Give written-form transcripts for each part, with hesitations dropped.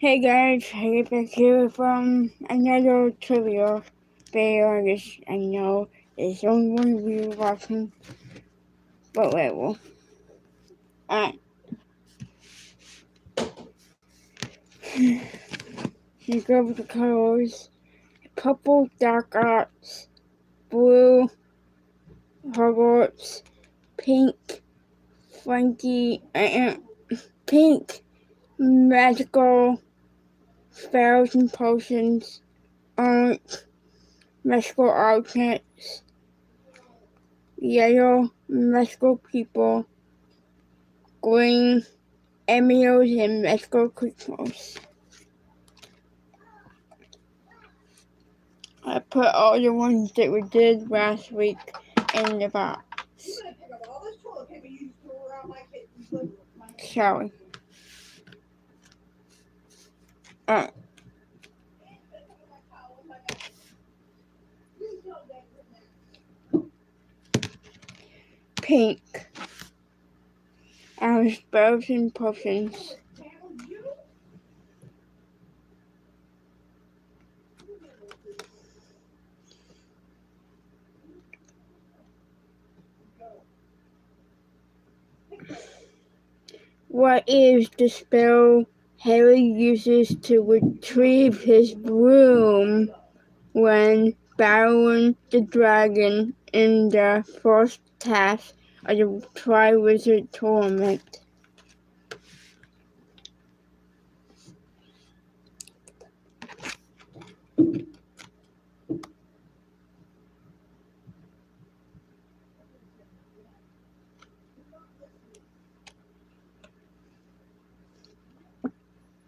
Hey guys, hey back here from another trivia video. I know there's only one of you watching, but wait, well, you go with the colors: purple, dark arts, blue, Hogwarts, pink, Frankie, pink, magical spells and potions, orange, magical objects, yellow, magical people, green, emails and magical Christmas. I put all the ones that we did last week in the box. Sorry. Pink. Our spells and potions. What is the spell Harry uses to retrieve his broom when battling the dragon in the first task of the Triwizard Tournament?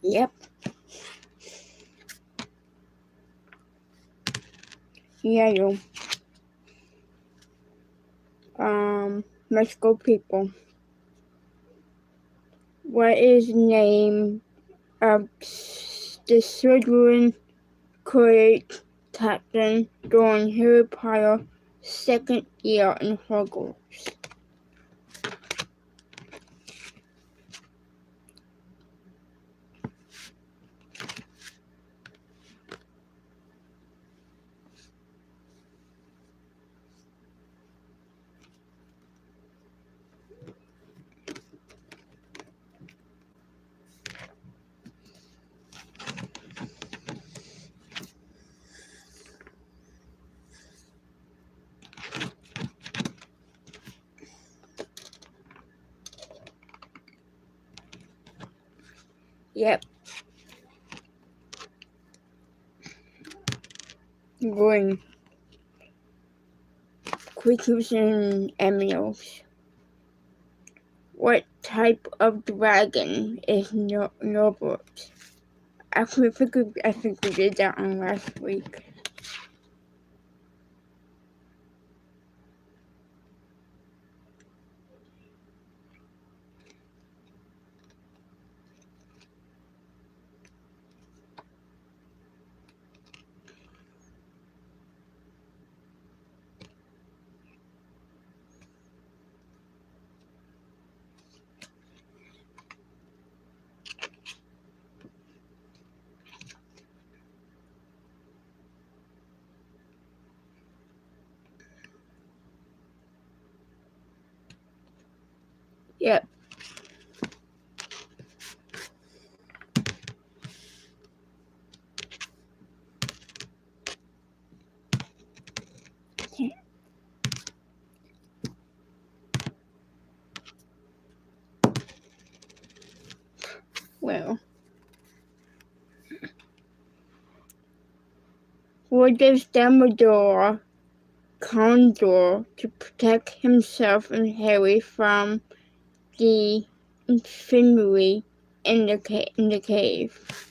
Yep. Yellow. Let's go people. What is the name of the Slytherin Quidditch captain during Harry Potter's second year in Hogwarts? Yep. Green. Creatures and animals. What type of dragon is Norbert? Actually, I think we did that one last week. Yep. Well, what does Dumbledore conjure to protect himself and Harry from the infirmary in the cave?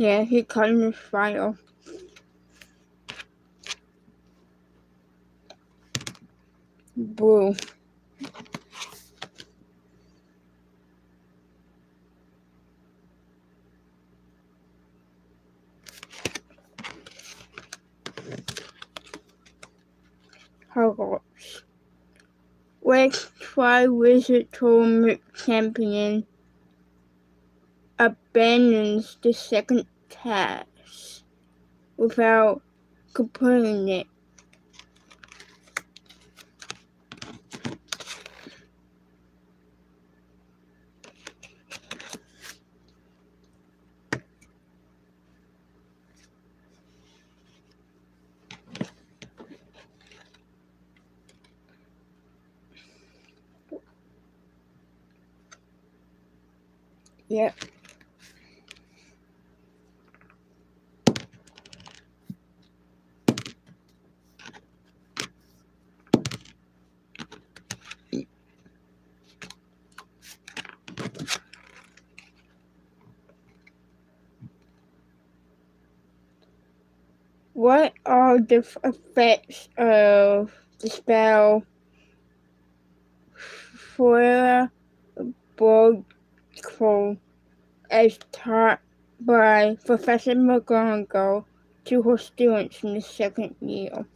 Yeah, he caught in the fire. Blue. Hogwarts. Which Triwizard Tournament champion abandons the second task without completing it? Yep. What are the effects of the spell Flora Borgful as taught by Professor McGonagall to her students in the second year?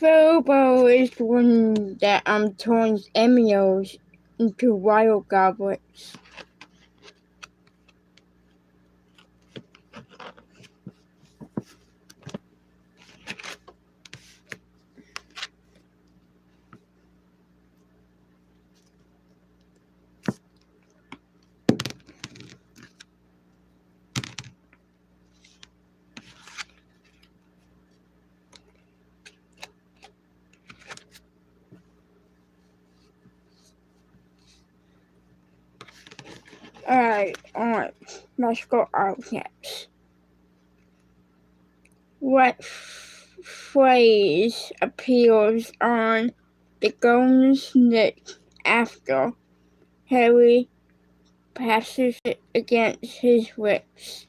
Furbo is the one that turns emails into wild goblets. Alright, let's go out next. What phrase appears on the golden snake after Harry passes it against his lips?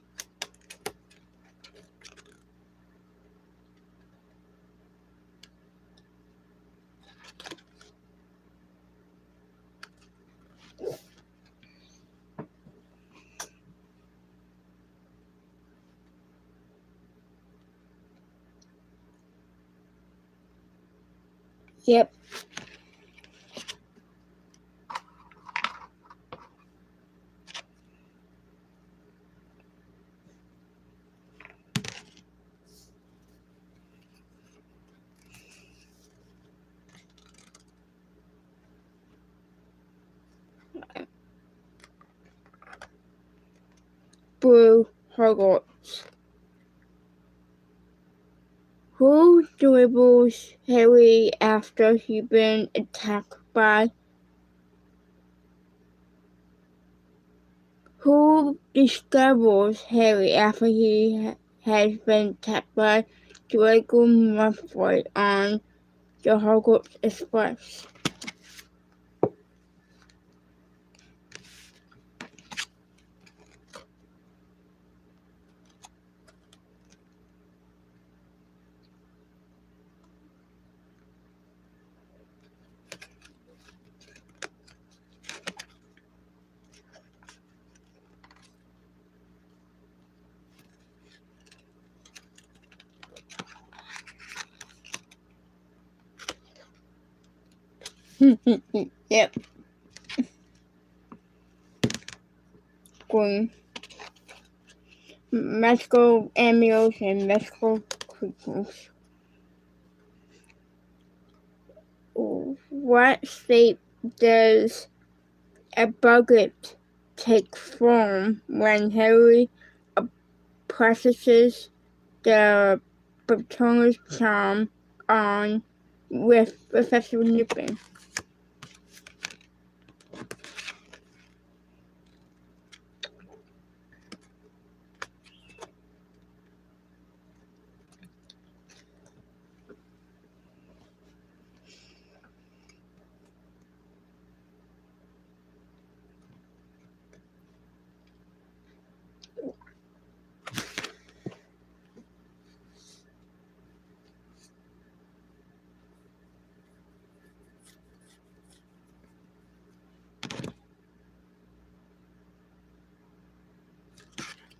Yep. Blue Hogwarts. Who dribbles Harry after he's been attacked by? Who discovers Harry after he has been attacked by Draco Malfoy on the Hogwarts Express? Yep. Magical amulets and magical crystals. What shape does a bucket take form when Harry processes the Patronus charm on with Professor Lupin?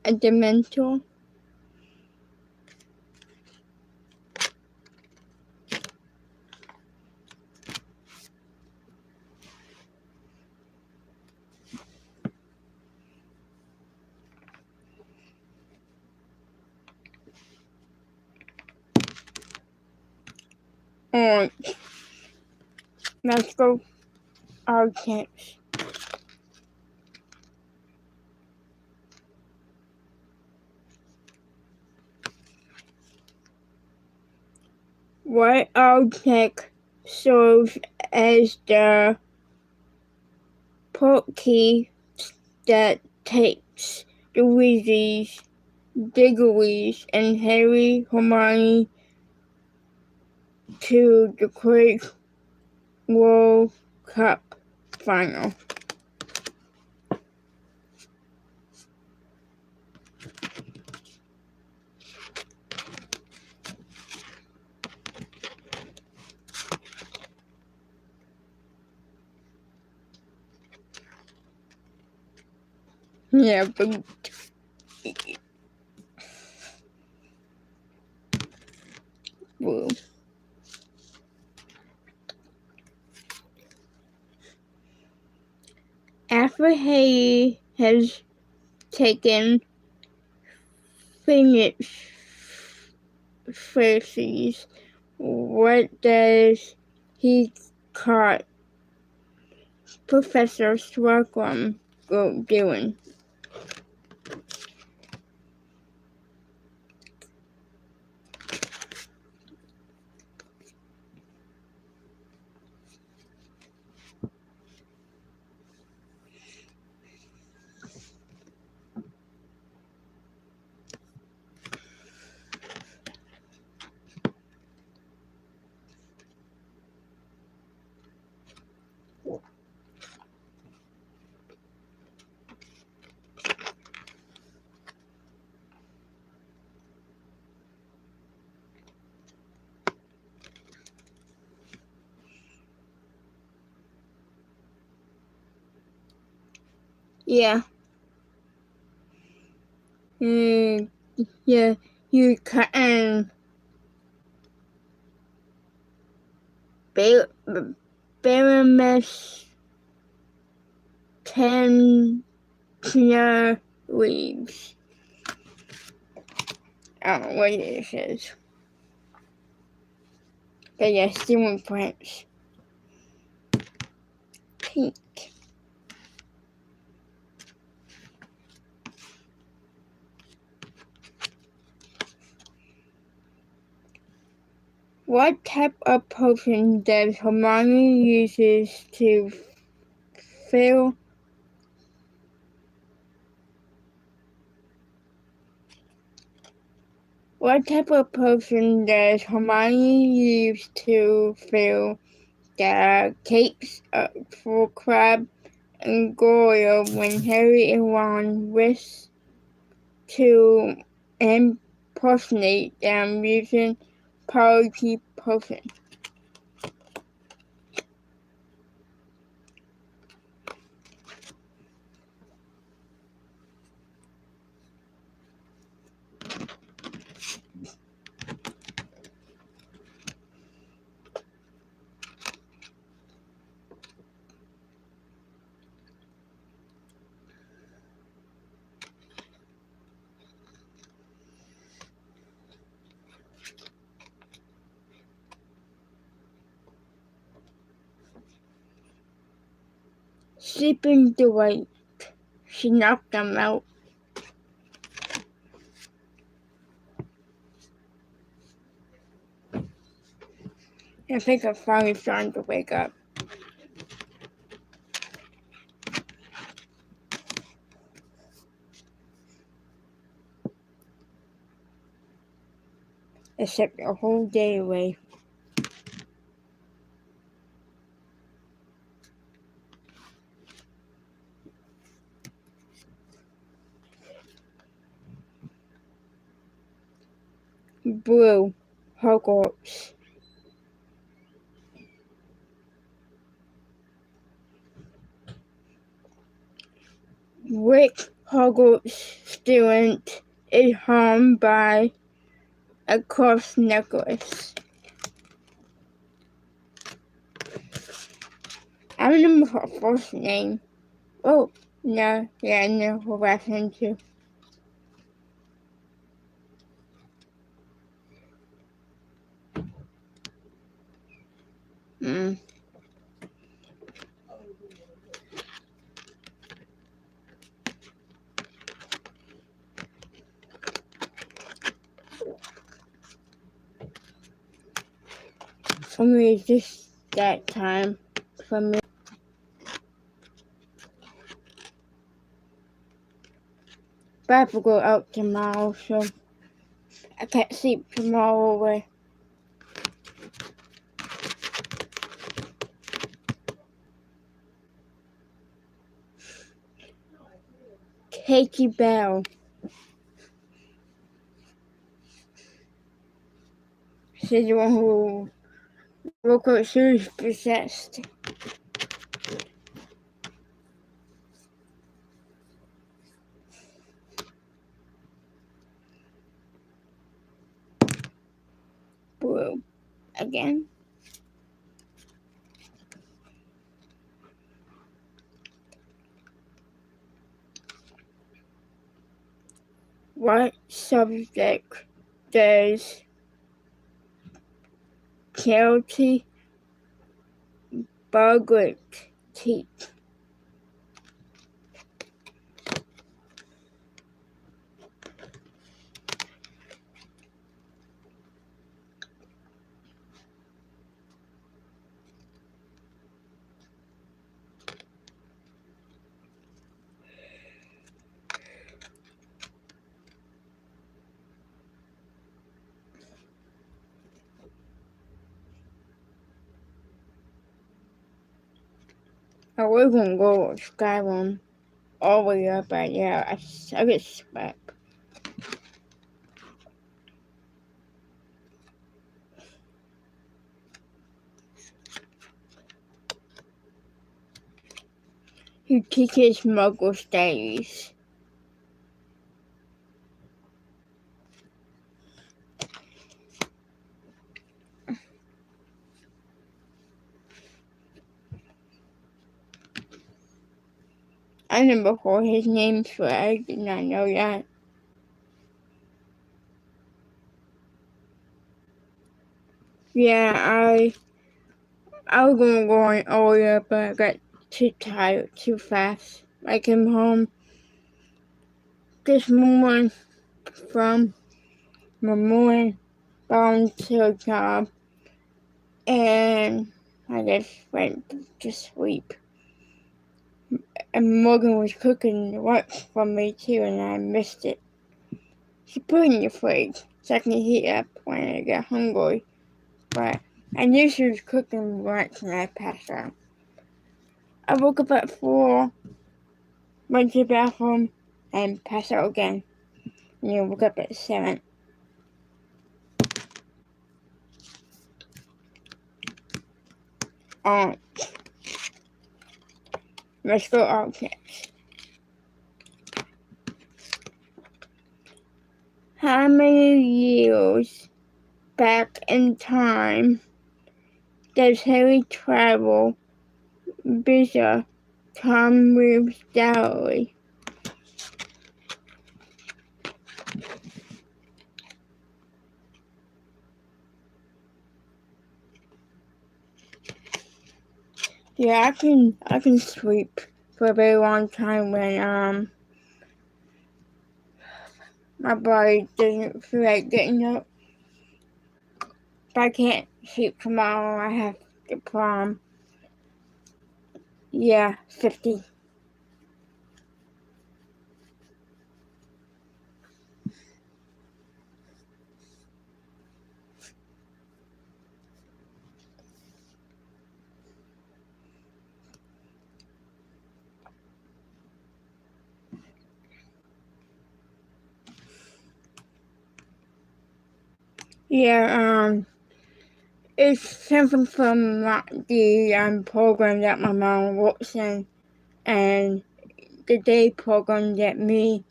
A Dementor? Orange. Magical objects. What object serves as the portkey that takes the Weasleys, Diggories, and Harry, Hermione to the Great World Cup final? Yeah, but blue. After Harry has taken Phoenix Faces, what does he caught Professor Slughorn doing? Yeah. Yeah, you can Baroness Tanner leaves. I don't know what it says. But yeah, still in French. Pink. What type of potion does Hermione uses to fill? What type of potion does Hermione use to fill the capes for Crabbe and Goyle when Harry and Ron wish to impersonate them using Polyjuice Potion? sleeping the lake. She knocked them out. I think I'm finally starting to wake up. Except a whole day away. Blue, Hogwarts. Rick, Hogwarts student, is harmed by a cursed necklace. I remember her first name. Oh, no, yeah, I know her last name too. For me, it's just that time. For me. But I have to go out tomorrow, so I can't sleep tomorrow away. Katie Bell. She's the one who woke up. She was possessed. Blue. Again. What subject does Katie Bartlett teach? I was gonna go with Skyrim all the way up, but yeah, I get stuck. He teaches Muggle studies. I knew before his name, so I did not know that. Yeah, I was gonna go on earlier, but I got too tired too fast. I came home this morning from my morning volunteer job, and I just went to sleep. And Morgan was cooking lunch for me too, and I missed it. She put it in the fridge so I can heat it up when I get hungry. But I knew she was cooking lunch and I passed out. I woke up at 4, went to the bathroom, and passed out again. And I woke up at 7. Let's go objects. How many years back in time does Harry travel via Tom Reed's diary? Yeah, I can sleep for a very long time when my body doesn't feel like getting up. If I can't sleep tomorrow, I have the prom. Yeah, 50. Yeah, it's something from the program that my mom works in, and the day program that me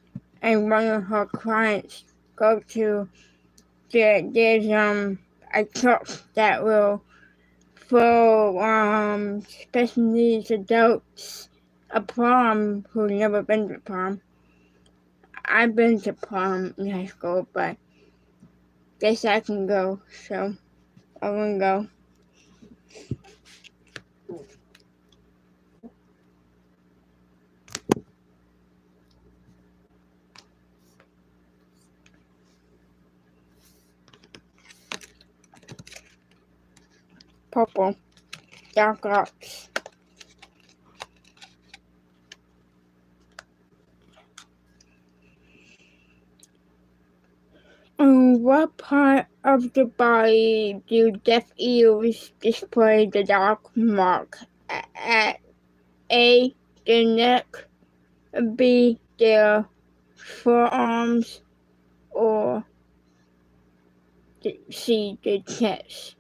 and one of her clients go to. There's a church that will for special needs adults a prom who've never been to prom. I've been to prom in high school, but guess I can go, so I'm gonna go. Purple, dark arts. What part of the body do deaf ears display the dark mark? At A, the neck, B, their forearms, or C, the chest?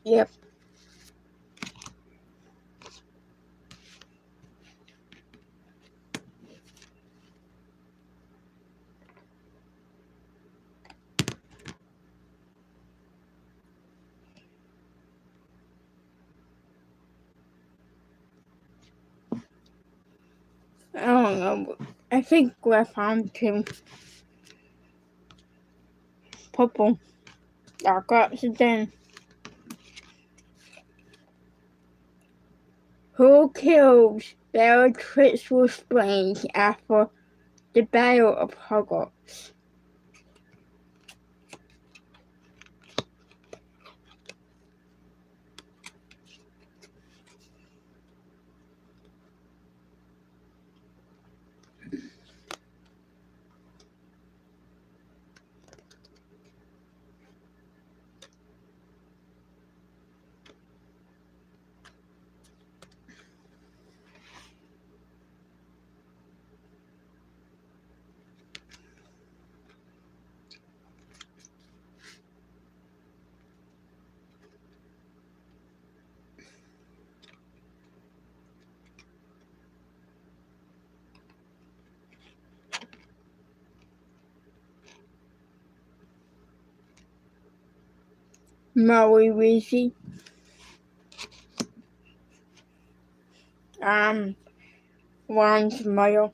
Yep. I don't know. I think I found two. Purple, dark oxygen. Who kills Bellatrix Lestrange after the Battle of Hogwarts? Molly Weasley. Ron's mother.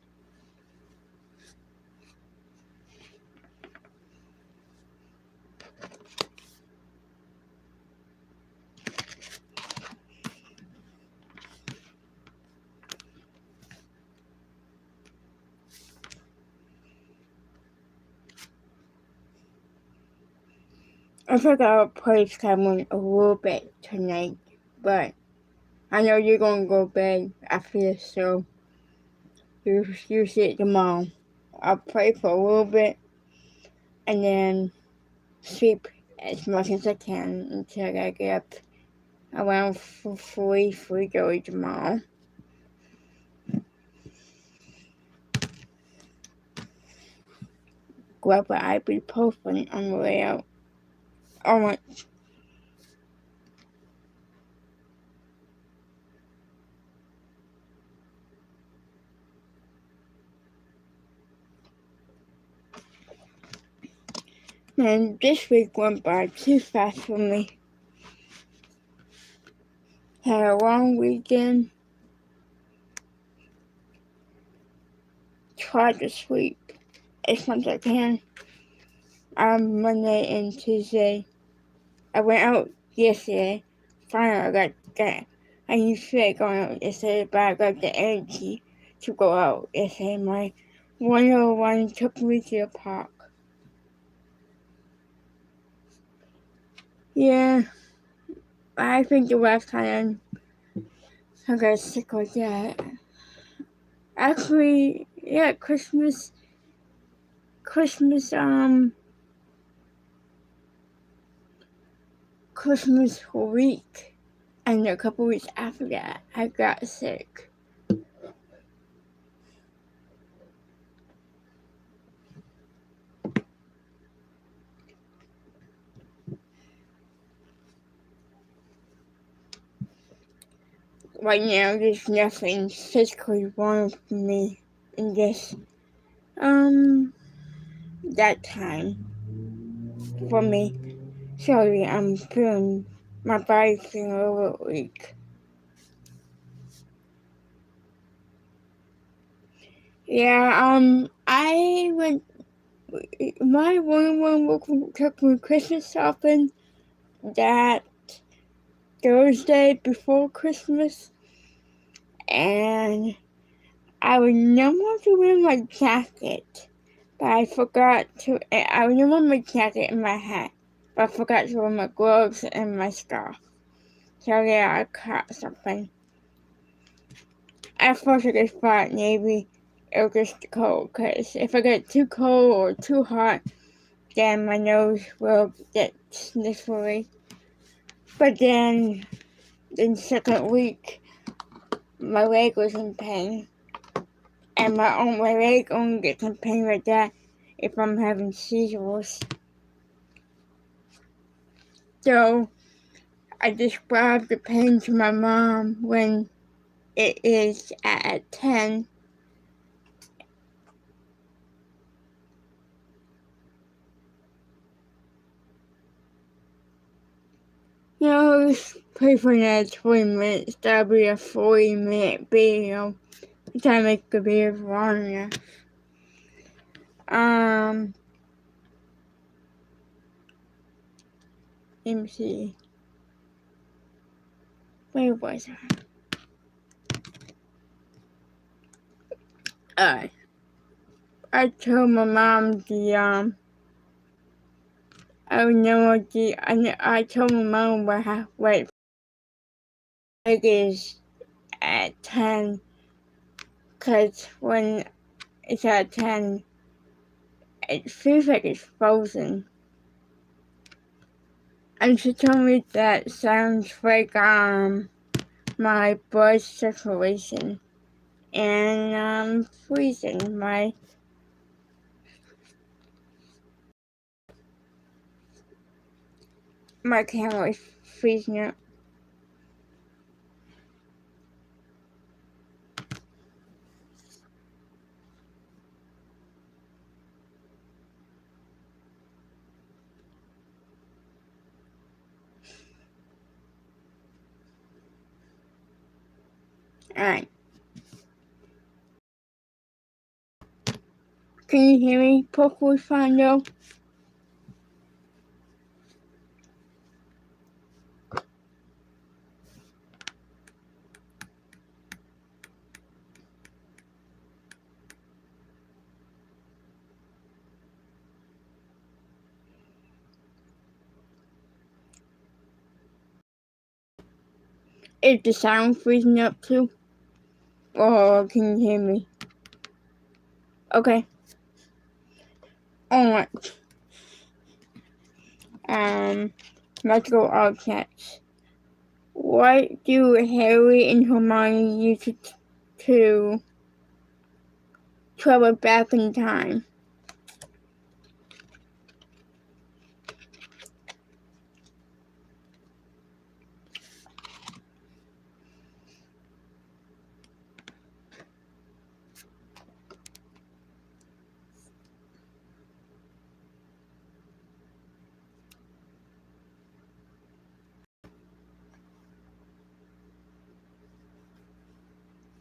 I think I'll play Cameron a little bit tonight, but I know you're gonna go to bed after this, so you see it tomorrow. I'll play for a little bit and then sleep as much as I can until I get up around 3:30 tomorrow. Grab an ibuprofen on the way out. Alright. And this week went by too fast for me. had a long weekend. Try to sleep as much as I can on Monday and Tuesday. I went out yesterday. Finally, I used to going out yesterday, but I got the energy to go out yesterday. My 101 took me to the park. Yeah, I think the last time I got sick with that. Actually, yeah, Christmas, Christmas week, and a couple weeks after that, I got sick. Right now, there's nothing physically wrong with me in this, that time for me. Sorry, my body's feeling a little weak. Yeah, I went, my one took me Christmas shopping that Thursday before Christmas, and I remember to wear my jacket, but I remember my jacket and my hat, but I forgot to wear my gloves and my scarf. So yeah, I caught something. At first I just thought maybe it was just cold, because if I get too cold or too hot, then my nose will get sniffly. But then, the second week, my leg was in pain. And my leg only gets in pain like that if I'm having seizures. So, I described the pain to my mom when it is at 10. Just pray for another 20 minutes. That'll be a 40-minute video. I'm trying to make the video long enough. Let me see. Where was I? I told my mom I told my mom what it is at 10, because when it's at 10, it feels like it's frozen. And she told me that sounds like my blood circulation and freezing. My camera is freezing up. Alright. Can you hear me perfectly fine though? Is the sound freezing up too? Or can you hear me? Okay. Alright. Let's go all cats. What do Harry and Hermione use to travel back in time?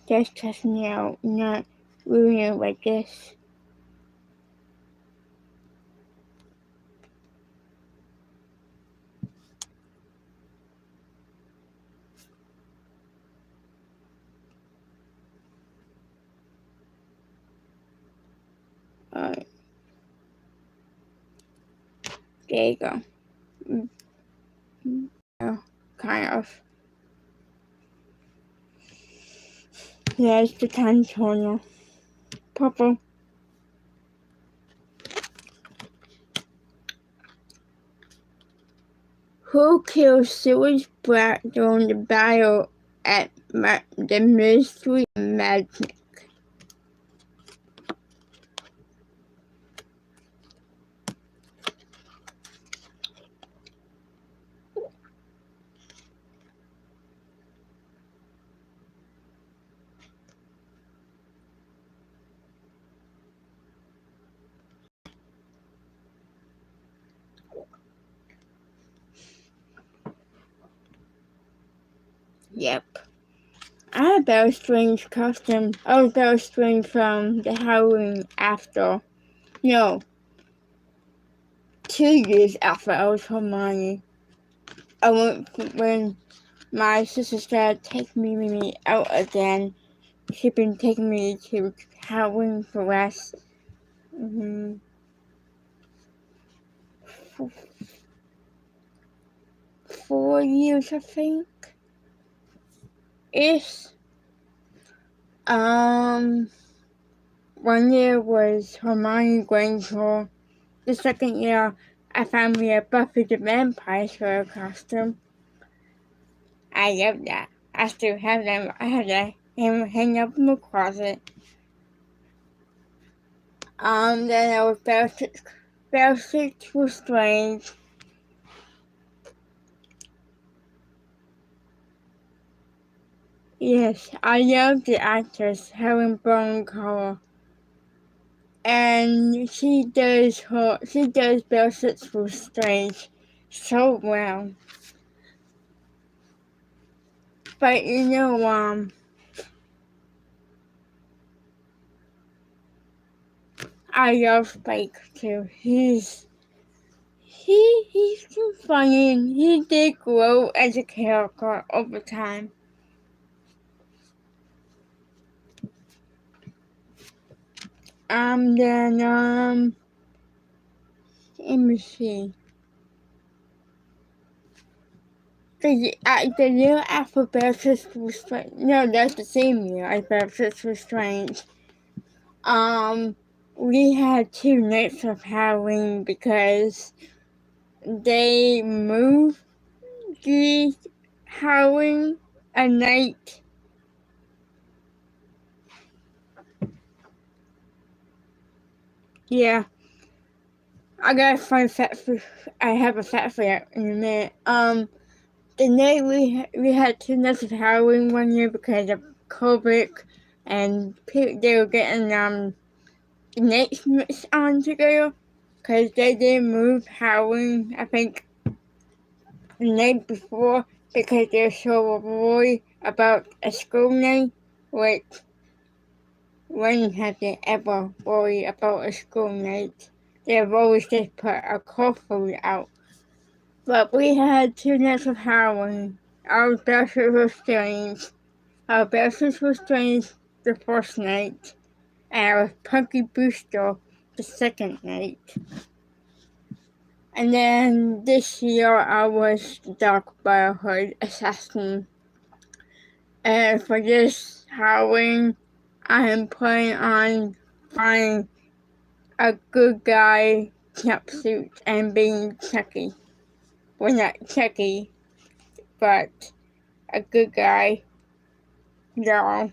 Just testing it out, not ruining it like this. Alright. There you go. Kind of. There's the time toner. Purple. Who killed Sewage Brat during the battle at the Ministry of Magic? Yep. I had a very strange costume. I was very strange from the Halloween after. No. 2 years after I was Hermione. I went when my sister started taking me out again. She'd been taking me to Halloween for last 4 years, I think. Ish. 1 year was Hermione Granger. The second year, I found me a Buffy the Vampire Slayer costume. I love that. I still have them. I have them hang up in my closet. Then I was Bellatrix Lestrange. Yes, I love the actress Helen Bonham Carter. And she does Bellatrix Lestrange so well. But you know, I love Spike too. He's funny and he did grow as a character over time. Then, let me see. The year after Bellatrix Lestrange, no, that's the same year as Bellatrix Lestrange. We had 2 nights of Halloween because they moved the Halloween a night. Yeah. I got a fun fact for. I have a fact for that in a minute. The night we had 2 nights of Halloween one year because of COVID, and they were getting the nights mixed on together because they didn't move Halloween. I think the night before because they're so worried about a school night, which when have they ever worried about a school night? They've always just put a curfew out. But we had 2 nights of Halloween. Our Bellatrix Lestrange. Our Bellatrix Lestrange the first night, and our Punky Brewster the second night. And then this year I was the Dark Brotherhood assassin. And for this Halloween, I am planning on finding a good guy jumpsuit and being Chucky. Well, not Chucky, but a good guy doll.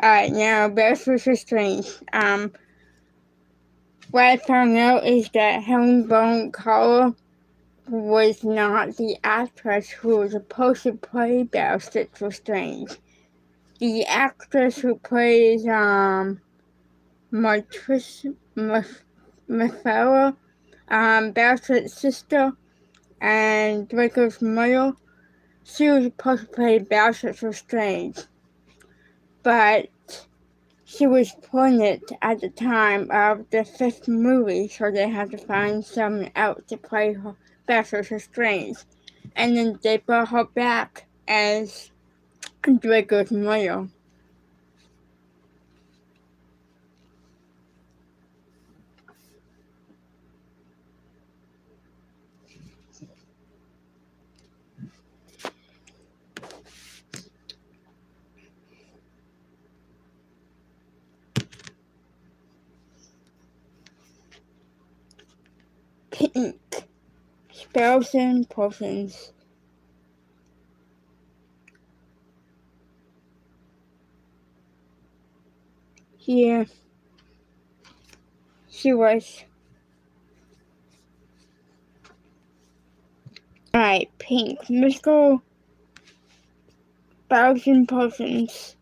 Alright, now Bellatrix Lestrange. What I found out is that Helen Bonham Carter was not the actress who was supposed to play Bellatrix Lestrange. The actress who plays Martrice Mafera, Bellatrix's sister, and Draco's mother, she was supposed to play Bowser Strange, but she was pregnant at the time of the fifth movie, so they had to find someone else to play her Bowser Strange. And then they brought her back as Draco's mother. Pink. Spells and potions. Here she was. Alright, pink. Mystical spells and potions.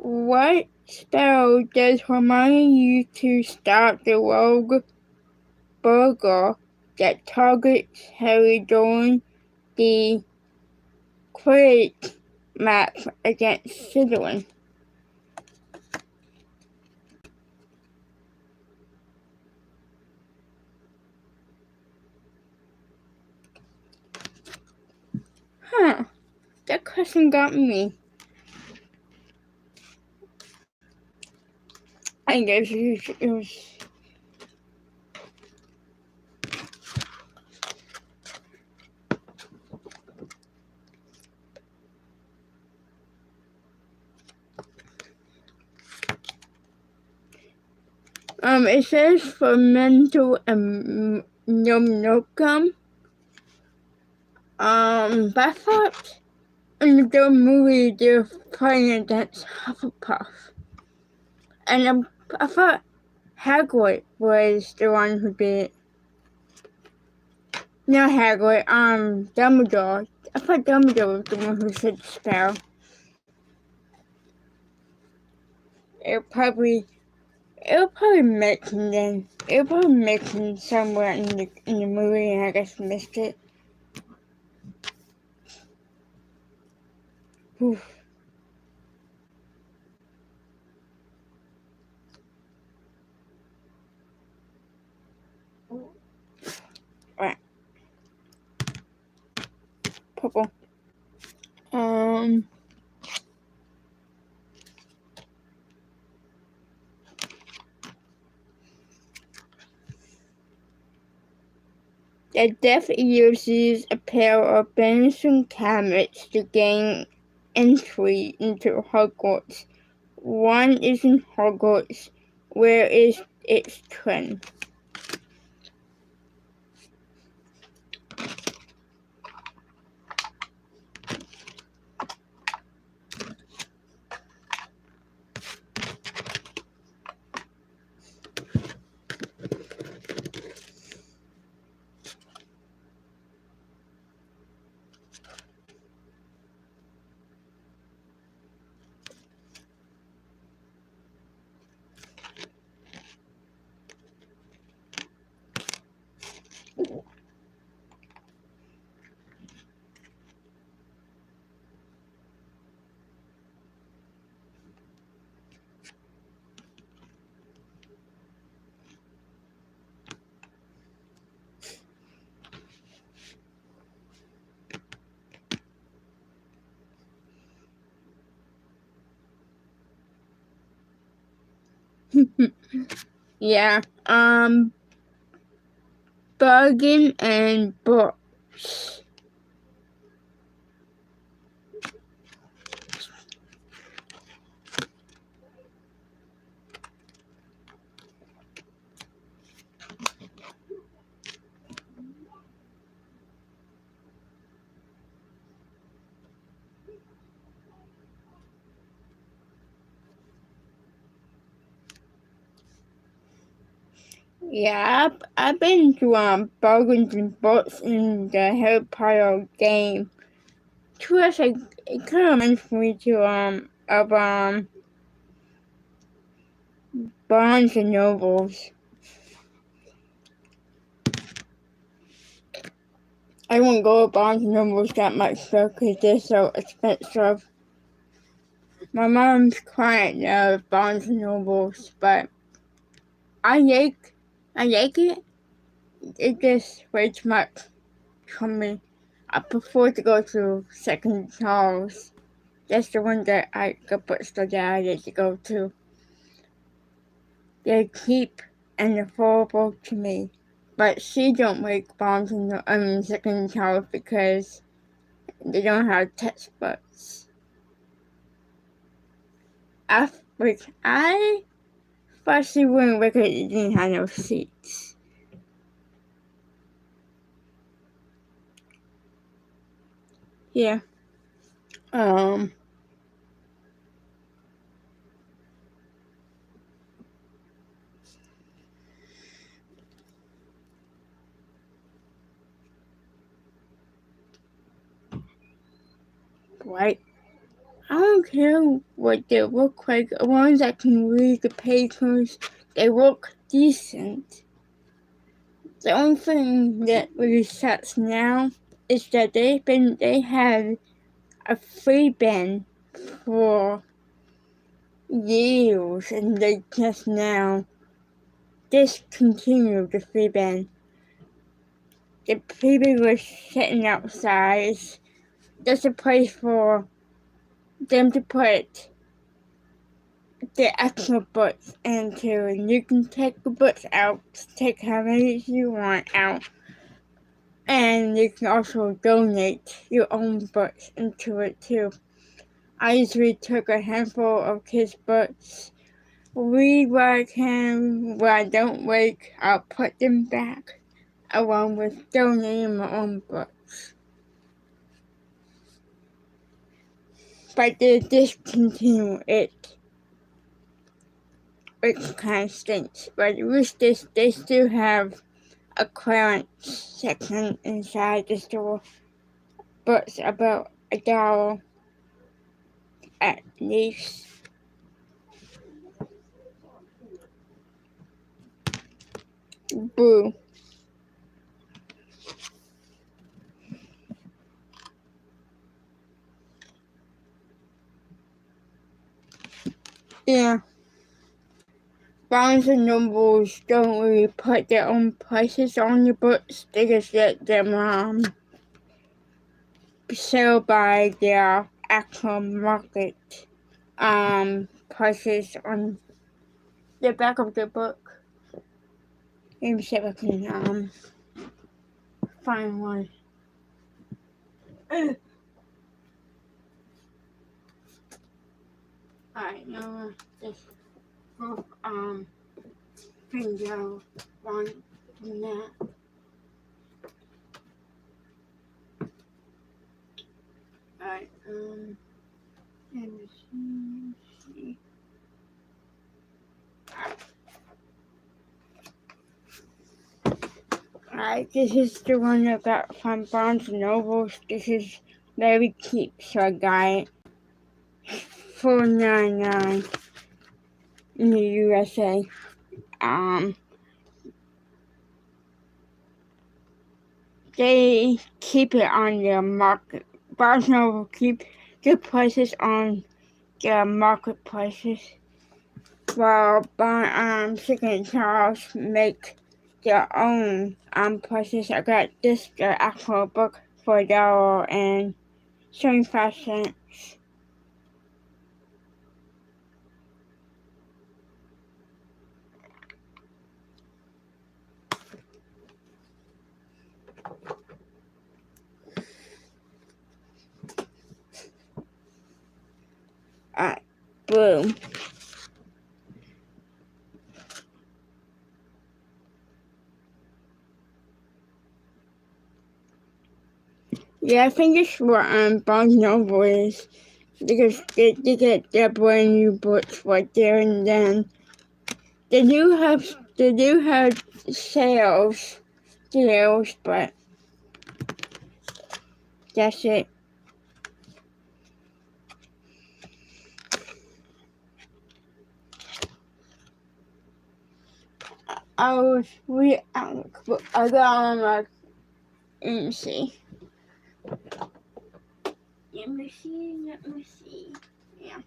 What spell does Hermione use to stop the rogue burglar that targets Harry during the Quidditch match against Slytherin? Huh, that question got me. I guess it was. It says for mental and gum. But I thought in the movie they're playing against Hufflepuff. And I thought Hagrid was the one who did it. Not Hagrid, Dumbledore. I thought Dumbledore was the one who said the spell. It'll probably mention then. It'll probably mention somewhere in the movie and I just missed it. Whew. Right. Purple. The Death uses a pair of Benson cabinets to gain entry into Hogwarts. One is in Hogwarts. Where is its trend? Yeah, Bargain and Books. Yeah, I've been to Bargains and Books in the Harry Potter game. To us, it kind of reminds me of Barnes and Nobles. I won't go to Barnes and Nobles that much though, because they're so expensive. My mom's client knows Barnes and Nobles, but I like it. It's just way too much for me. I prefer to go to Second Charles. That's the one that I could bookstore that I like to go to. They're cheap and affordable to me. But she don't like Barnes and Second Charles because they don't have textbooks. I thought she wouldn't like it, it didn't have no seats. Yeah. Right. I don't care what they look like, as long as I can read the papers, they look decent. The only thing that really sucks now is that they had a free bin for years and they just now discontinued the free bin. The free bin was sitting outside. There's a place for them to put the actual books into, and you can take the books out, take how many you want out, and you can also donate your own books into it too. I usually took a handful of kids' books, read what I can, what I don't like, I'll put them back, along with donating my own books. But they discontinued it. It kind of stinks, but at least they still have a clearance section inside the store, books about $1 at least. Boo. Yeah. Barnes and Nobles don't really put their own prices on the books. They just let them sell by their actual market prices on the back of the book. Let me see if I can find one. Alright, now this book can go on that. Alright, let me see. Alright, this is the one I got from Barnes & Nobles. This is very cheap, so I got it $4.99 in the USA. They keep it on their market. Barnes & Noble keep the prices on their market prices, while Second Charles make their own prices. I got this the actual book for $1.75. Alright, boom. Yeah, I think it's what Barnes & Noble is, because they get their brand new books right there, and then they do have They do have sales, but that's it. I was I got on like, let me see. Let me see. Yeah.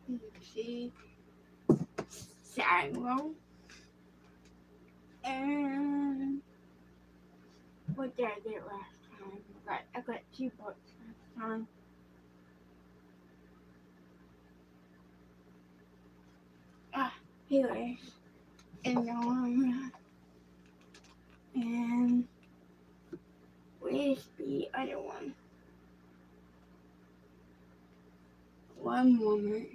Let me see. Silo. And what did I get last time? I got 2 books last time. Here it is. And where's the other one? One moment.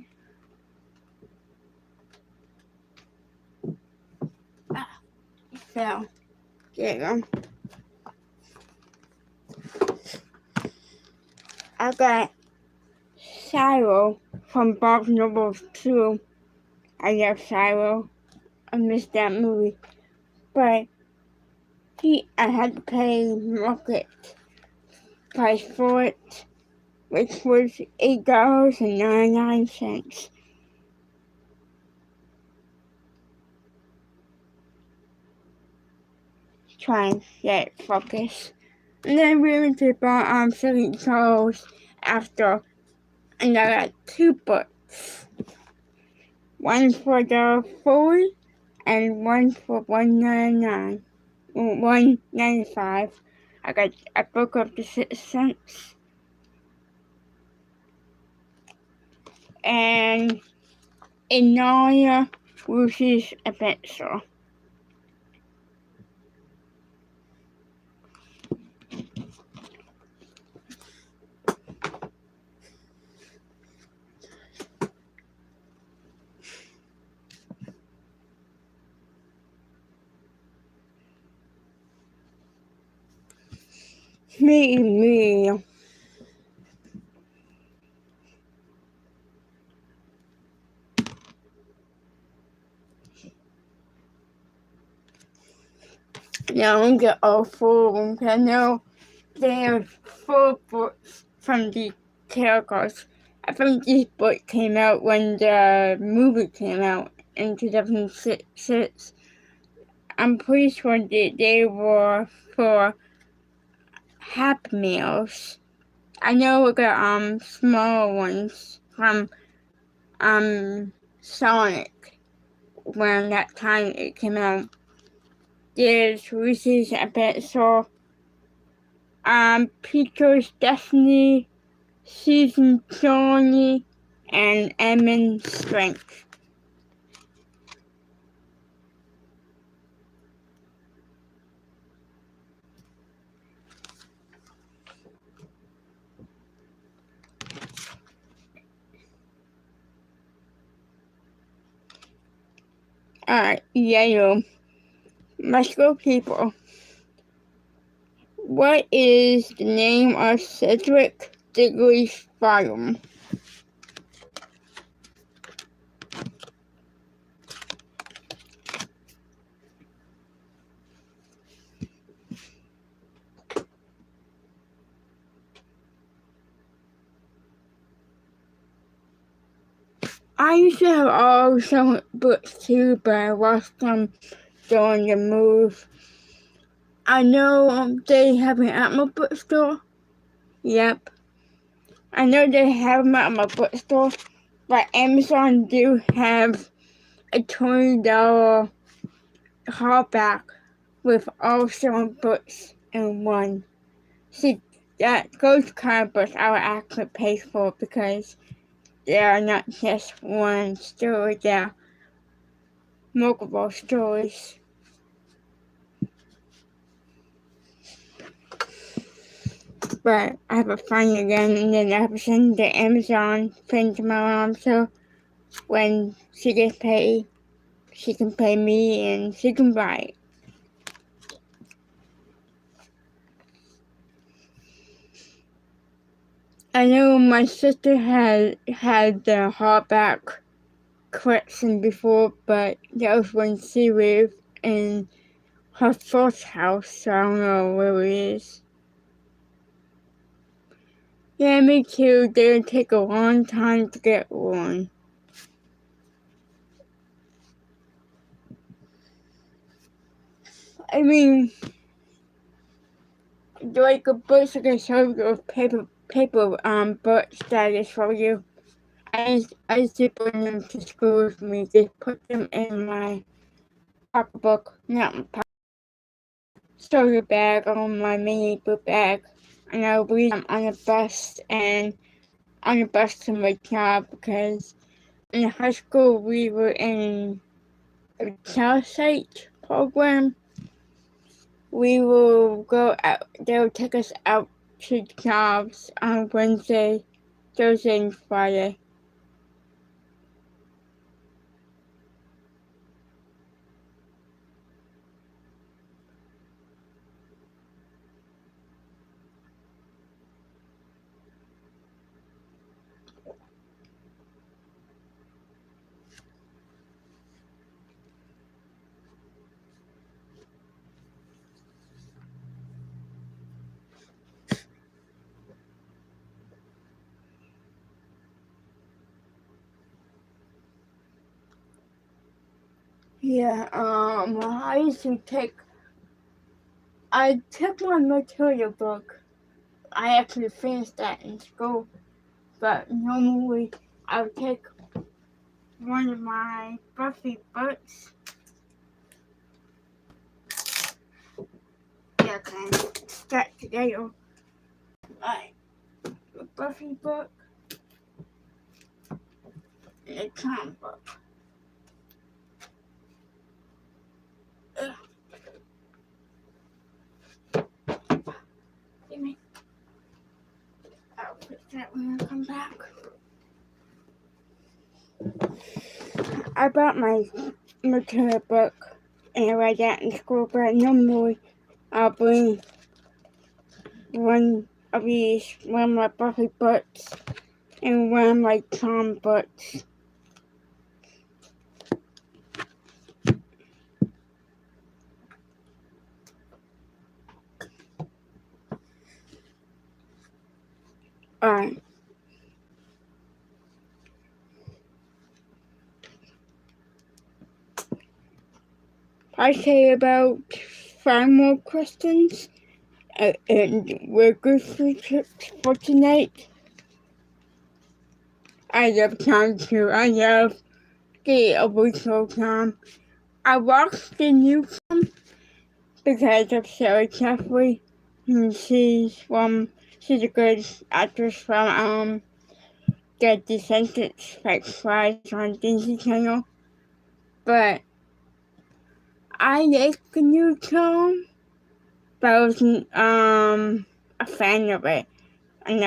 It fell. There you go. I got Silo from Barnes Nobles too. I love Silo. I missed that movie. But I had to pay market price for it, which was $8.99. Try and get focus. And then we went to St. Charles after, and I got 2 books. One for the $4 and one for $1.99. $1.95. I got a book of the 6 cents. And Narnia, which is a pencil. Me. Now I'm gonna get all 4 of them, because I know there's 4 books from the characters. I think this book came out when the movie came out in 2006. I'm pretty sure that they were for Happy Meals. I know we got small ones from Sonic when that time it came out. There's Reese's a Pencil, Peter's Destiny, Season Journey, and Emin's Strength. Alright, yellow. Let's go, people. What is the name of Cedric Diggory's farm? I used to have all some books too, but I lost them during the move. I know they have them at my bookstore. Yep. I know they have them at my bookstore, but Amazon do have a $20 hardback with all 7 books in one. See, those kind of books I would actually pay for because they are not just one story, they're multiple stories. But I have to find it again, and then I have to send the Amazon thing to my mom, so when she gets paid, she can pay me and she can buy it. I know my sister had the hardback collection before, but that was when she lived in her first house, so I don't know where it is. Yeah, me too. They take a long time to get one. I mean, like a books I can show you of paper books that is for you. I used to bring them to school with me. Just put them in my pocketbook, not my pocket, shoulder bag or my mini book bag, and I would read them on the bus and on the bus to my job because in high school we were in a child site program. We will go out. They will take us out to jobs on Wednesday, Thursday, and Friday. Yeah, I took my material book. I actually finished that in school, but normally I would take one of my Buffy books. Yeah, kind of stack together. My Buffy book and a comic book. Ugh. Give me. I'll put that when I come back. I bought my material book and I read that in school, but normally I'll bring one of these, one of my Buffy books and one of my comic books. Alright. I say about 5 more questions, and we're good for tonight. I love Tom too. I love the original Tom. I watched the new Tom because of Sarah Jeffrey. She's a good actress from the Descendants X-Files on Disney Channel. But I like the new Tom, but I wasn't a fan of it. And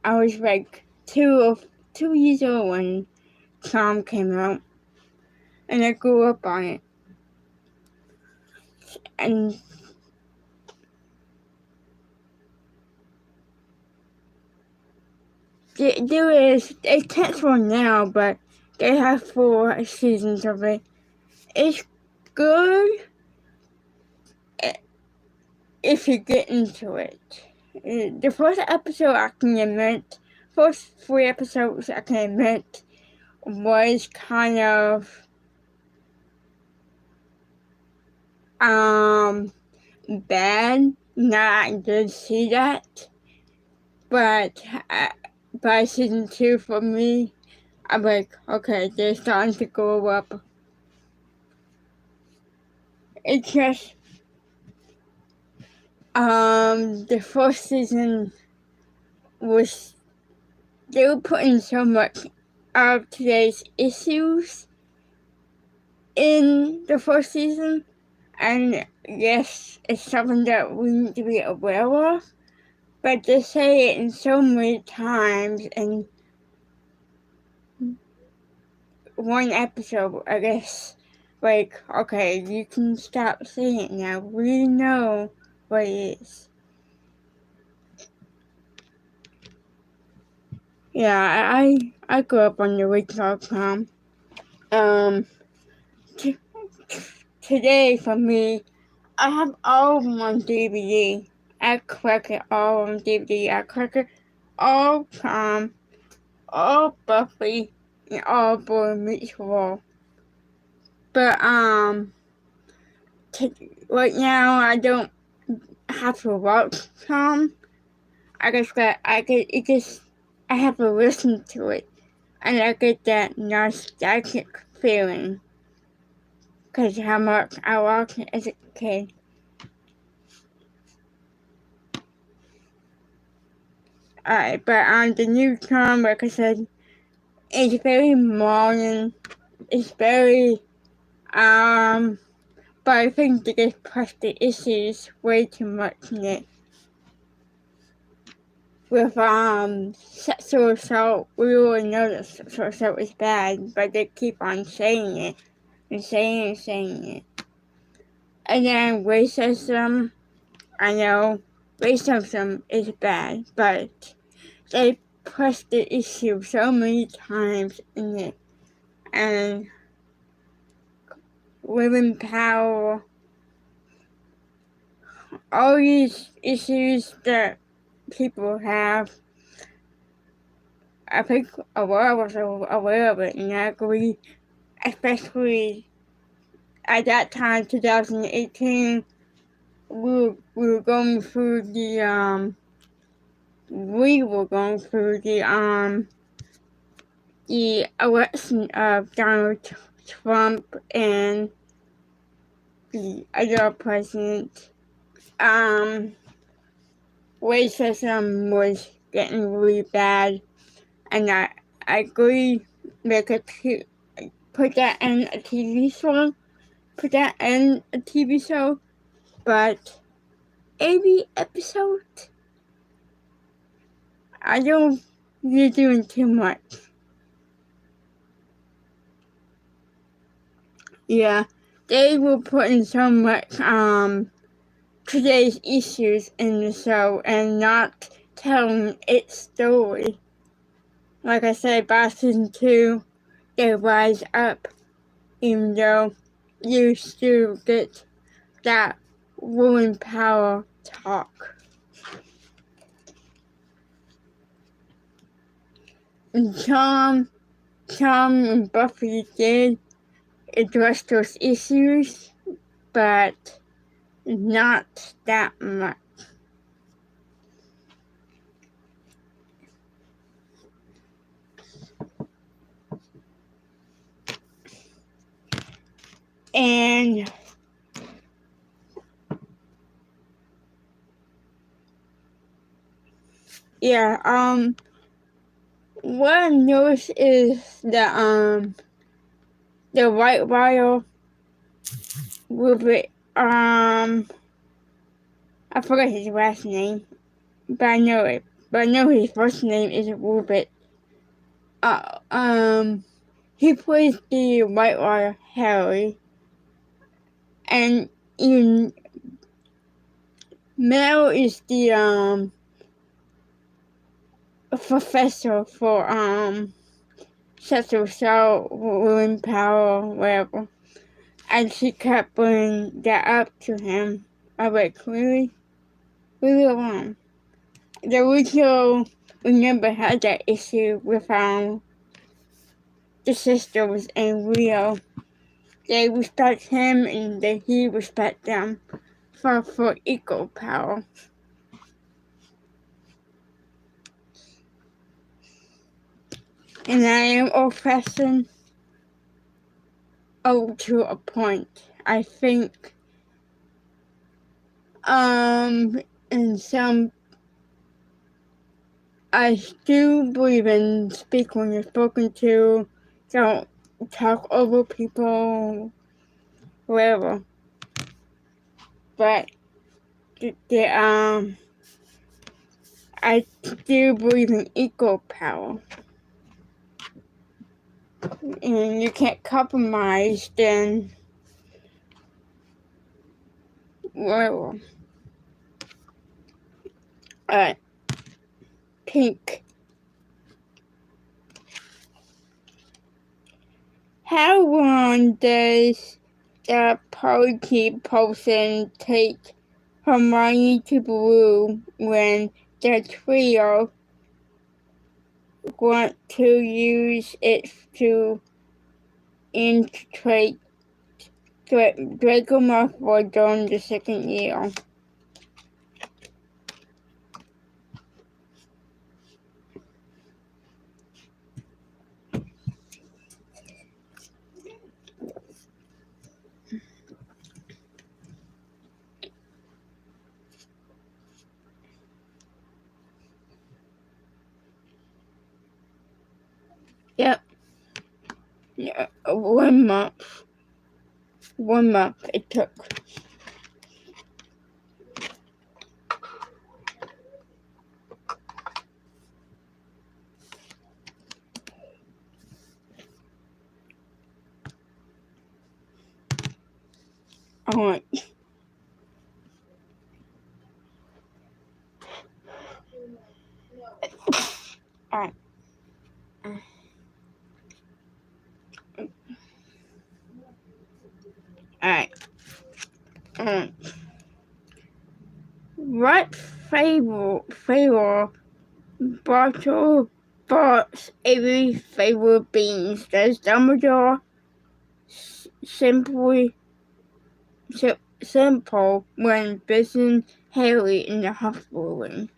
I was like 2 years old when Tom came out, and I grew up on it. And they can't one now, but they have 4 seasons of it. It's good if you get into it. The first episode I can admit, first 3 episodes I can admit, was kind of bad. Not I did see that, but by season 2 for me, I'm like, okay, they're starting to grow up. It's just the first season was, they were putting so much of today's issues in the first season, and yes, it's something that we need to be aware of, but they say it in so many times, and one episode, I guess, like, okay, you can stop saying it now. We know what it is. Yeah, I grew up on the Wix.com. Today for me, I have all of them on DVD. I collect it all on DVD. I collect it all all Buffy, and all Boy Meets World. But right now I don't have to watch some. I have to listen to it, and I get that nostalgic feeling because how much I watched it as a kid. Alright, but the new charm, like I said, it's very modern. It's very but I think they just pressed the issues way too much in it. With sexual assault, we already know that sexual assault is bad, but they keep on saying it and saying it. And then racism, I know racism is bad, but they press the issue so many times in it. And women power, all these issues that people have, I think a lot of us are aware of it, and I agree, especially at that time, 2018, we were going through the election of Donald Trump and the other president. Racism was getting really bad, and I agree they could put that in a TV show, but every episode, I don't, you're doing too much. Yeah, they were putting so much today's issues in the show and not telling its story. Like I said, by season 2, they rise up, even though you still get that woman power talk. And Tom and Buffy did address those issues, but not that much. And yeah, what I noticed is that the White Wire Rupert, I forgot his last name, but I know it. But I know his first name is Rupert. He plays the White Wire Harry, and even Mel is the professor for sexual assault, women power, whatever. And she kept bringing that up to him. I was like, really? Really wrong. The original remember had that issue with the sisters in Rio. They respect him and he respect them for equal power. And I am old-fashioned to a point. I think in some I still believe in speak when you're spoken to, don't talk over people, whatever. But I still believe in equal power. and you can't compromise, then well, pink. How long does the party person take Hermione to Blue when the trio want to use it to infiltrate Draco Malfoy during the second year? Yep. Yeah, 1 month. 1 month it took. Alright. Alright. Alright. What flavor bottle box every favorite beans does Dumbledore simply simple when visiting Harry in the hospital room?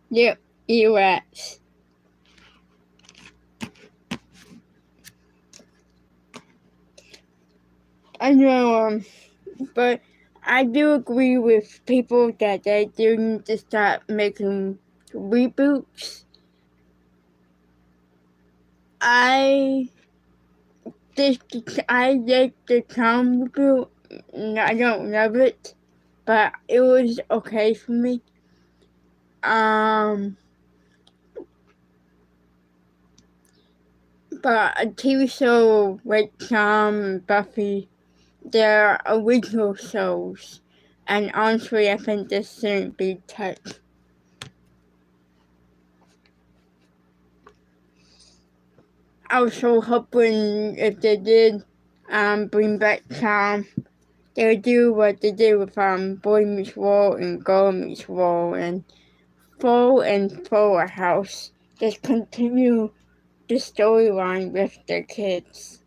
Yep, US. I know, but I do agree with people that they do need to start making reboots. I like the Tom reboot. I don't love it, but it was okay for me. But a TV show like Buffy, they're original shows, and honestly, I think this shouldn't be touched. I was so hoping if they did bring back Tom, they would do what they did with Boy Meets World and Girl Meets World and Fuller House. Just continue the storyline with the kids.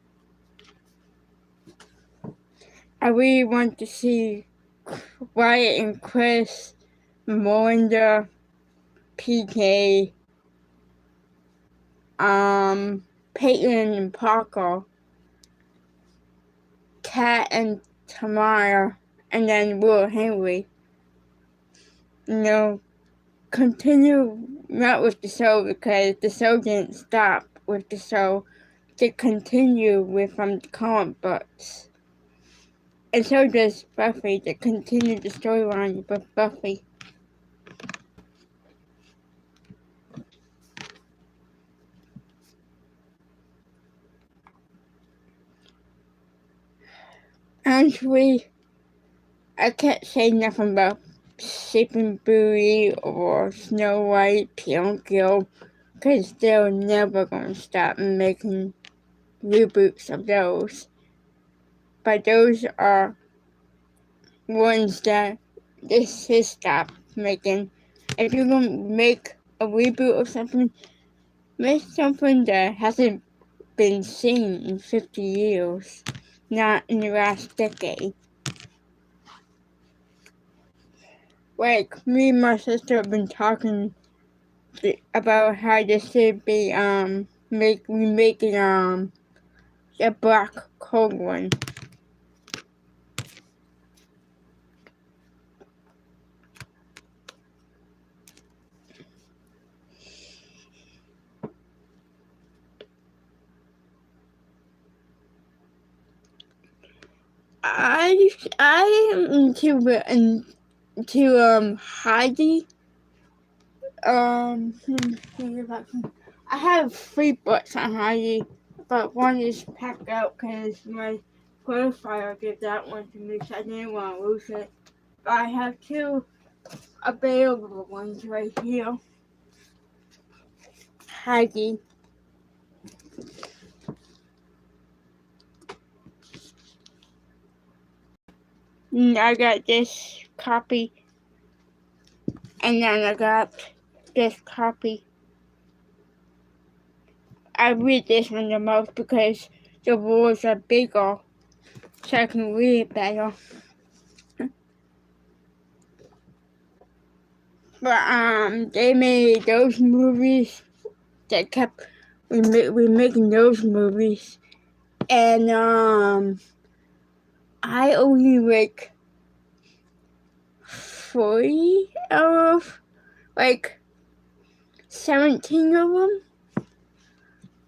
I really want to see Wyatt and Chris, Melinda, PK, Peyton and Parker, Kat and Tamara, and then Will Henry. Continue not with the show because the show didn't stop with the show. To continue with the comic books. And so does Buffy to continue the storyline with Buffy. Actually, I can't say nothing about Sleeping Beauty or Snow White, Pinocchio, because they're never going to stop making reboots of those. But those are ones that this has stopped making. If you're going to make a reboot of something, make something that hasn't been seen in 50 years, not in the last decade. Like, me and my sister have been talking about how they should be remaking the Black Hole one. I am into Heidi. I have 3 books on Heidi, but one is packed out because my grandfather gave that one to me, so I didn't want to lose it. But I have 2 available ones right here. Heidi. And I got this copy, and then I got this copy. I read this one the most because the words are bigger, so I can read it better. But they made those movies. They kept remaking those movies, and I only like 3 of 17 of them.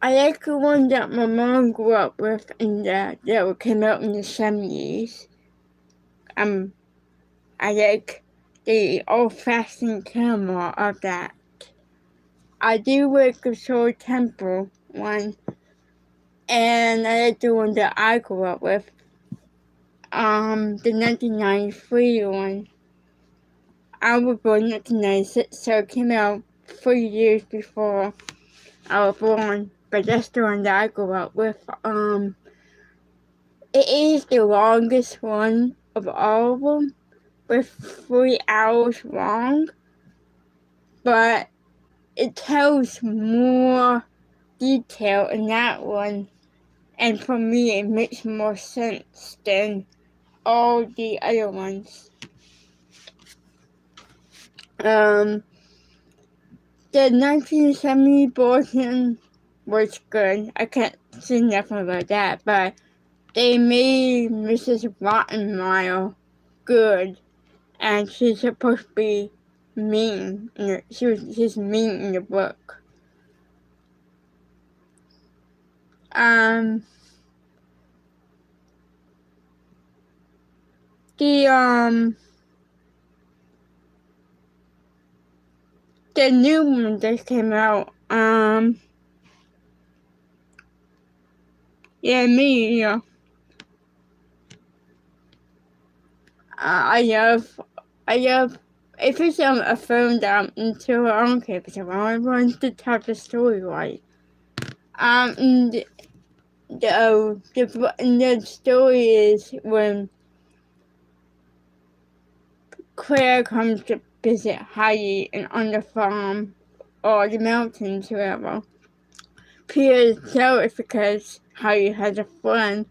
I like the one that my mom grew up with and that came out in the 70s. I like the old-fashioned camera of that. I do like the Soul Temple one, and I like the one that I grew up with, the 1993 one. I was born in 1996, so it came out 3 years before I was born, but that's the one that I grew up with. It is the longest one of all of them, with 3 hours long, but it tells more detail in that one, and for me it makes more sense than all the other ones. The 1970 version was good. I can't say nothing about that, but they made Mrs. Rottenmeier good, and she's supposed to be mean. She's mean in the book. The new one just came out. Yeah, me, yeah. I love, if it's a film that I'm into, I don't care if it's around, I want to tell the story right. And the story is when Claire comes to visit Heidi and on the farm or the mountains, wherever. Peter is jealous because Heidi has a friend.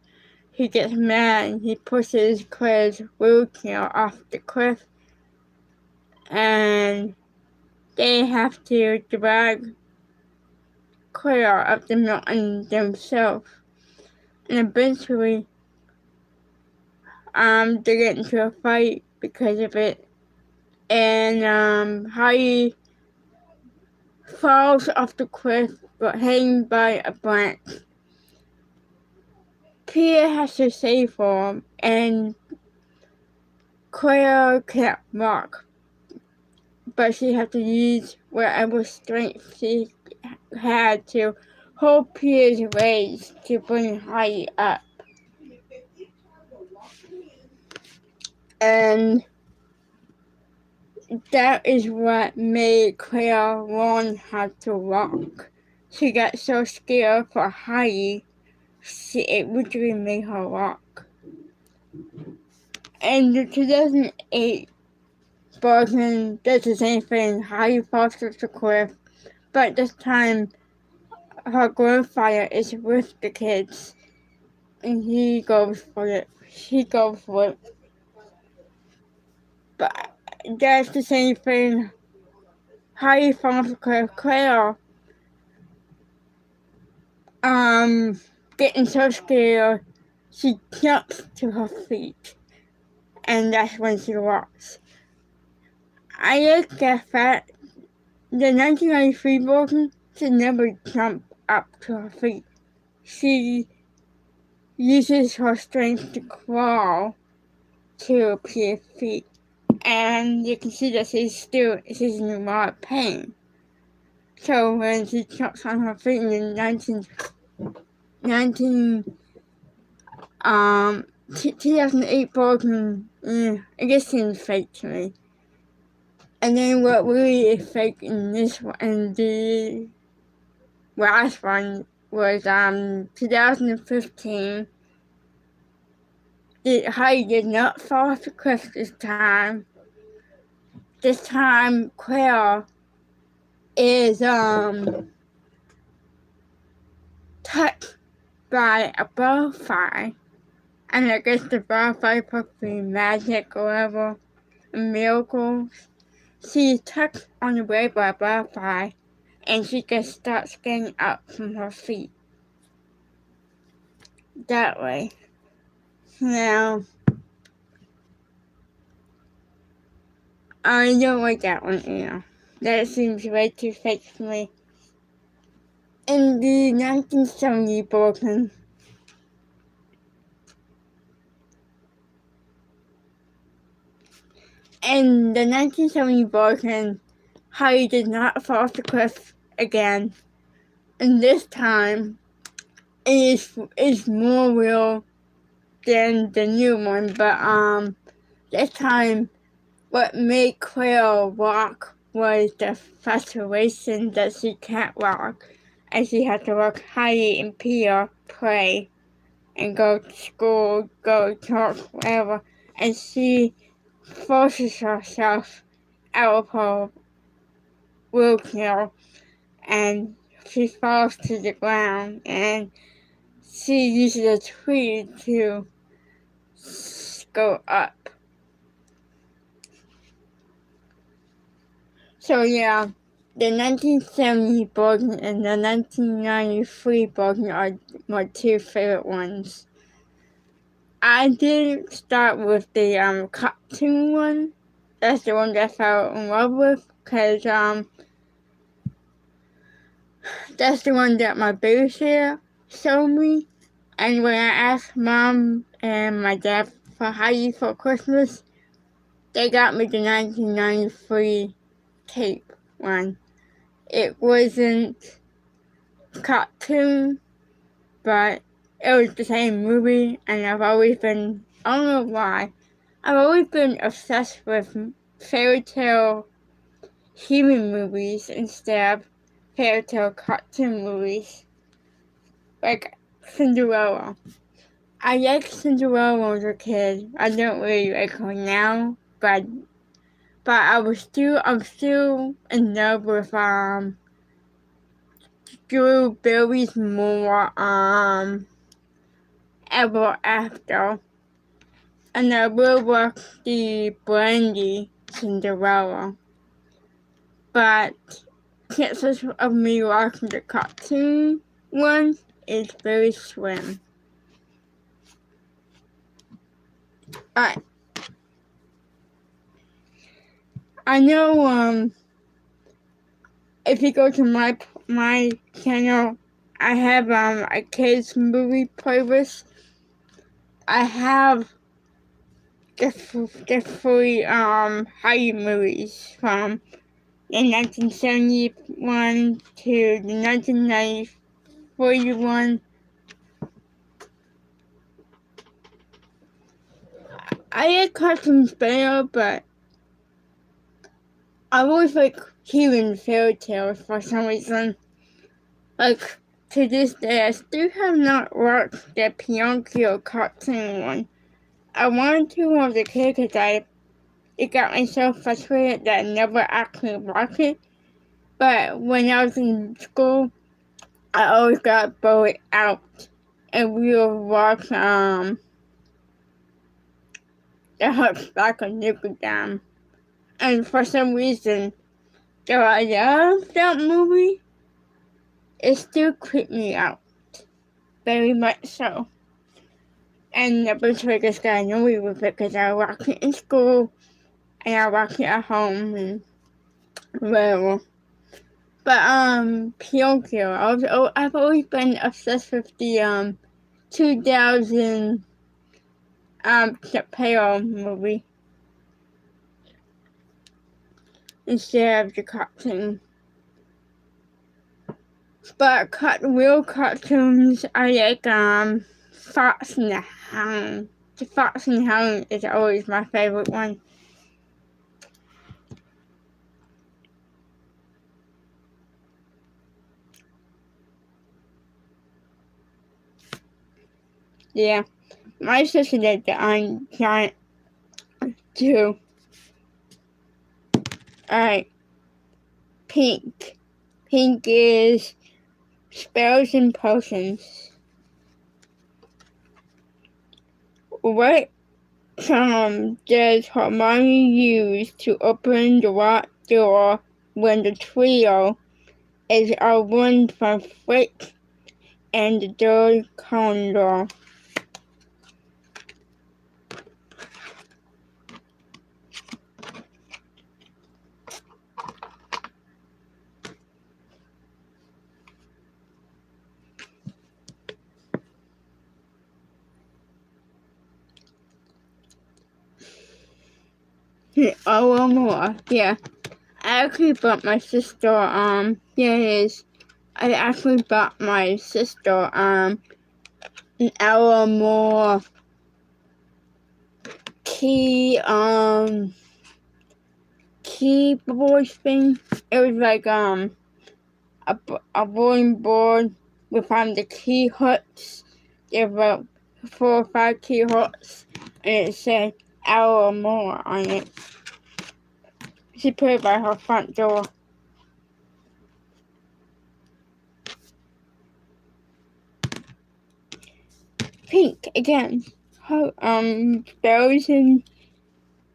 He gets mad and he pushes Claire's wheelchair off the cliff, and they have to drag Claire up the mountain themselves. And eventually, they get into a fight because of it, and Heidi falls off the cliff but hanging by a branch. Peter has to save her, and Claire can't walk, but she has to use whatever strength she had to hold Peter's legs to bring Heidi up. And that is what made Claire learn how to walk. She got so scared for Heidi, it literally made her walk. And the 2008 version does the same thing. Heidi falls off the cliff, but this time her grandfather is with the kids, and he goes for it. But that's the same thing. Heidi falls off the cliff. Claire, getting so scared, she jumps to her feet, and that's when she walks. I like the fact the 1993 version, she never jumped up to her feet. She uses her strength to crawl to Pia's feet, and you can see that she's in a lot of pain. So when she chops on her feet in the 2008 Broken, it just seems fake to me. And then what really is fake in this one, and the last one was 2015. Heidi did not fall off the cliff this time. This time, Claire is touched by a butterfly, and I guess the butterfly probably magic or whatever, miracles. She's touched on the way by a butterfly, and she just starts getting up from her feet. That way. Now, I don't like that one either. That seems way too fake for me. In the 1970 Broken, Harry did not fall off the cliff again. And this time, it is more real than the new one. But this time, what made Claire walk was the frustration that she can't walk, and she had to watch Harry and Pia play and go to school, go to church, whatever, and she forces herself out of her wheelchair, and she falls to the ground, and she uses a tree to go up. So yeah, the 1970 Broken and the 1993 Broken are my two favorite ones. I did start with the cartoon one. That's the one that I fell in love with, because that's the one that my babysitter showed me. And when I asked Mom and my dad for Heidi for Christmas, they got me the 1993 tape one. It wasn't cartoon, but it was the same movie, and I've always been, I don't know why, I've always been obsessed with fairy tale human movies instead of fairy tale cartoon movies, like Cinderella. I liked Cinderella when I was a kid. I don't really like her now, but I'm still in love with Drew Barrymore Ever After, and I will watch the Brandy Cinderella. But chances of me watching the cartoon one is very slim. Alright. I know if you go to my channel, I have a kids movie playlist. I have the three Heidi movies from the 1971 to the 1994 one. I like cartoons better, but I always like hearing fairy tales for some reason. Like, to this day, I still have not watched the Pinocchio cartoon one. I wanted to when I was a kid because it got me so frustrated that I never actually watched it. But when I was in school, I always got bullied out, and we would watch the Hunchback of Notre Dame. And for some reason, though I love that movie, it still creeped me out. Very much so. And eventually I just got annoyed with it because I watched it in school and I watched it at home and whatever. But Pinocchio, I've always been obsessed with the 2000 superhero movie instead of the cartoon. But real cartoons are like Fox and the Hound. The Fox and the Hound is always my favorite one. Yeah, my sister did the Iron Giant too. Alright, pink. Pink is spells and potions. What does Hermione use to open the locked door when the trio is one from Flick and the door condor? Oh, more. Yeah. I actually bought my sister, here it is. I actually bought my sister, an hour more keyboard thing. It was like, a bowling board with, the key hooks. There were 4 or 5 key hooks, and it said hour more on it. She put it by her front door. Pink again. Spells and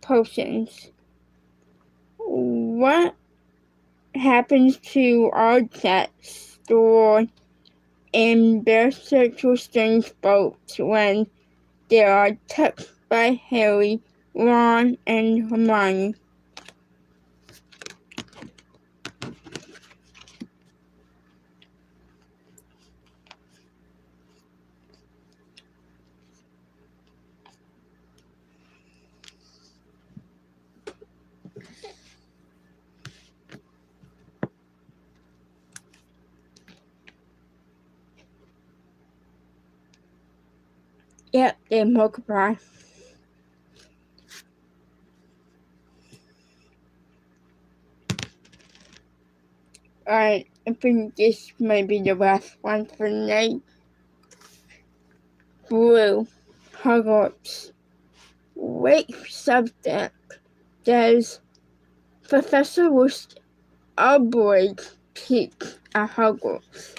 potions. What happens to objects stored in Beatrix Strange boats when they are touched by Harry, Ron, and Hermione? Yep, they multiply. Alright, I think this may be the last one for tonight. Blue. Hogwarts. Which subject does Professor Umbridge teach at Hogwarts?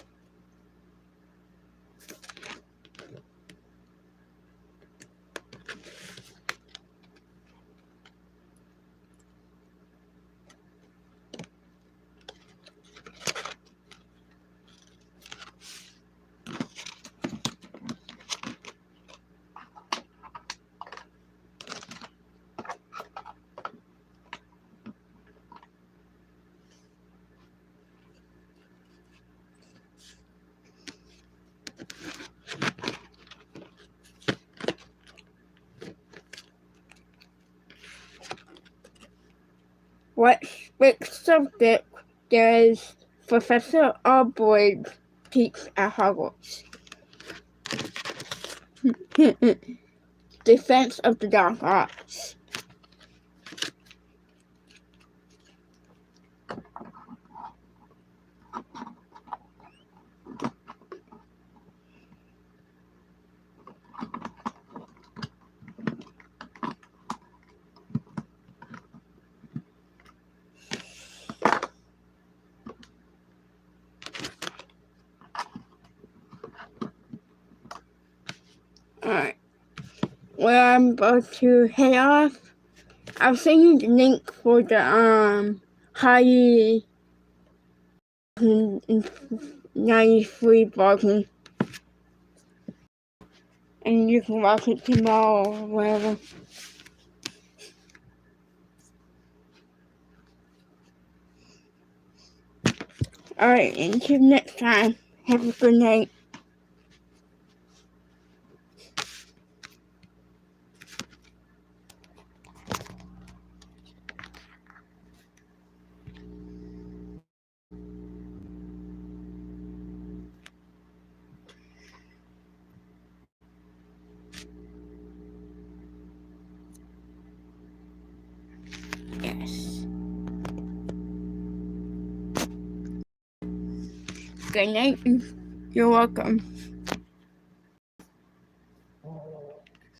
Which subject does Professor Umbridge teach at Hogwarts? Defense of the Dark Arts. Alright. Well, I'm about to head off. I'll send you the link for the Hardy 93 version. And you can watch it tomorrow or whatever. Alright, until next time, have a good night. Good night. You're welcome.